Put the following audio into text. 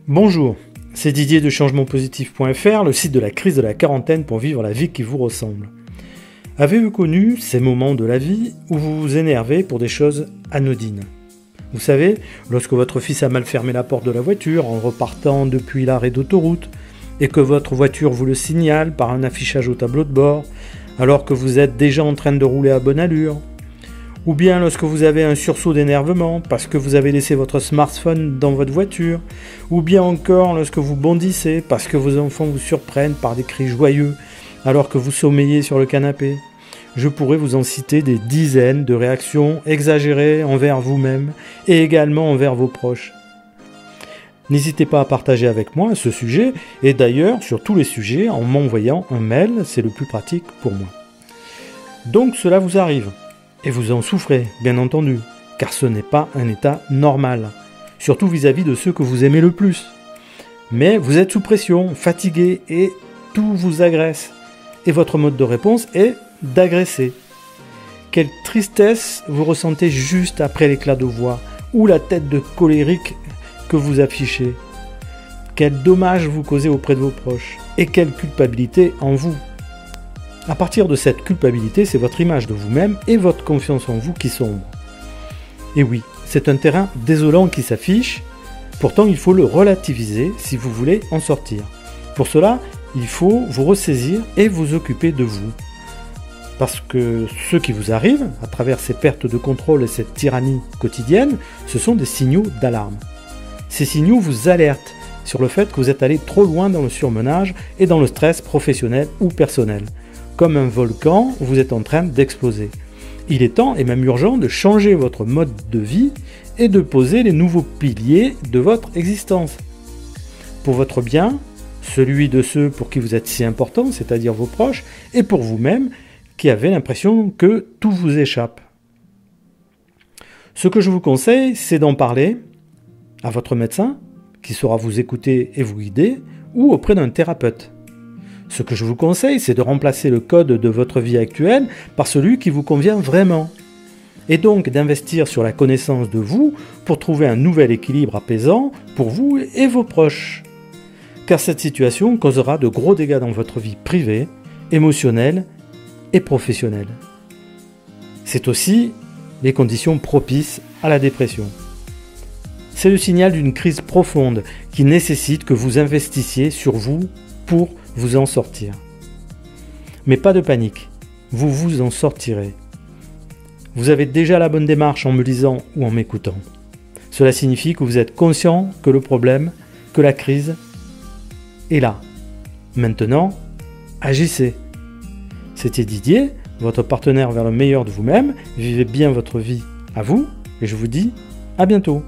Bonjour, c'est Didier de changementpositif.fr, le site de la crise de la quarantaine pour vivre la vie qui vous ressemble. Avez-vous connu ces moments de la vie où vous vous énervez pour des choses anodines? Vous savez, lorsque votre fils a mal fermé la porte de la voiture en repartant depuis l'arrêt d'autoroute et que votre voiture vous le signale par un affichage au tableau de bord alors que vous êtes déjà en train de rouler à bonne allure. Ou bien lorsque vous avez un sursaut d'énervement parce que vous avez laissé votre smartphone dans votre voiture. Ou bien encore lorsque vous bondissez parce que vos enfants vous surprennent par des cris joyeux alors que vous sommeillez sur le canapé. Je pourrais vous en citer des dizaines de réactions exagérées envers vous-même et également envers vos proches. N'hésitez pas à partager avec moi ce sujet et d'ailleurs sur tous les sujets en m'envoyant un mail, c'est le plus pratique pour moi. Donc cela vous arrive. Et vous en souffrez, bien entendu, car ce n'est pas un état normal, surtout vis-à-vis de ceux que vous aimez le plus. Mais vous êtes sous pression, fatigué et tout vous agresse. Et votre mode de réponse est d'agresser. Quelle tristesse vous ressentez juste après l'éclat de voix ou la tête de colérique que vous affichez. Quel dommage vous causez auprès de vos proches et quelle culpabilité en vous. À partir de cette culpabilité, c'est votre image de vous-même et votre confiance en vous qui sombre. Et oui, c'est un terrain désolant qui s'affiche, pourtant il faut le relativiser si vous voulez en sortir. Pour cela, il faut vous ressaisir et vous occuper de vous. Parce que ce qui vous arrive, à travers ces pertes de contrôle et cette tyrannie quotidienne, ce sont des signaux d'alarme. Ces signaux vous alertent sur le fait que vous êtes allé trop loin dans le surmenage et dans le stress professionnel ou personnel. Comme un volcan, vous êtes en train d'exploser. Il est temps et même urgent de changer votre mode de vie et de poser les nouveaux piliers de votre existence. Pour votre bien, celui de ceux pour qui vous êtes si important, c'est-à-dire vos proches, et pour vous-même, qui avez l'impression que tout vous échappe. Ce que je vous conseille, c'est d'en parler à votre médecin, qui saura vous écouter et vous guider, ou auprès d'un thérapeute. Ce que je vous conseille, c'est de remplacer le code de votre vie actuelle par celui qui vous convient vraiment. Et donc d'investir sur la connaissance de vous pour trouver un nouvel équilibre apaisant pour vous et vos proches. Car cette situation causera de gros dégâts dans votre vie privée, émotionnelle et professionnelle. C'est aussi les conditions propices à la dépression. C'est le signal d'une crise profonde qui nécessite que vous investissiez sur vous pour vous en sortir. Mais pas de panique, vous vous en sortirez. Vous avez déjà la bonne démarche en me lisant ou en m'écoutant. Cela signifie que vous êtes conscient que le problème, que la crise est là. Maintenant, agissez. C'était Didier, votre partenaire vers le meilleur de vous-même. Vivez bien votre vie à vous et je vous dis à bientôt.